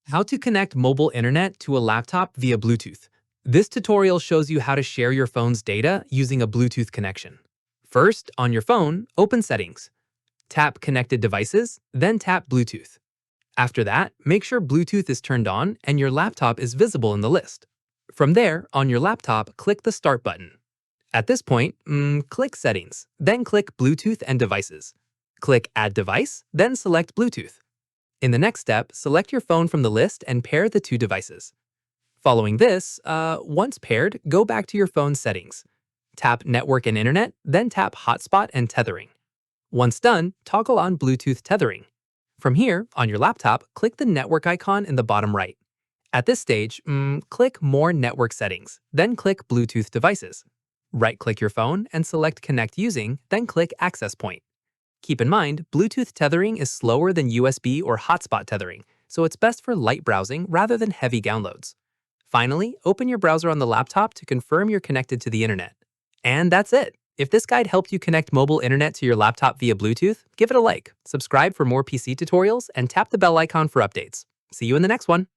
How to connect mobile internet to a laptop via Bluetooth. This tutorial shows you how to share your phone's data using a Bluetooth connection. First, on your phone, open Settings. Tap Connected Devices, then tap Bluetooth. After that, make sure Bluetooth is turned on and your laptop is visible in the list. From there, on your laptop, click the Start button. At this point, click Settings, then click Bluetooth and Devices. Click Add Device, then select Bluetooth. In the next step, select your phone from the list and pair the two devices. Following this, once paired, go back to your phone's settings. Tap Network and Internet, then tap Hotspot and Tethering. Once done, toggle on Bluetooth tethering. From here, on your laptop, click the network icon in the bottom right. At this stage, click More Network Settings, then click Bluetooth Devices. Right-click your phone and select Connect Using, then click Access Point. Keep in mind, Bluetooth tethering is slower than USB or hotspot tethering, so it's best for light browsing rather than heavy downloads. Finally, open your browser on the laptop to confirm you're connected to the internet. And that's it! If this guide helped you connect mobile internet to your laptop via Bluetooth, give it a like, subscribe for more PC tutorials, and tap the bell icon for updates. See you in the next one!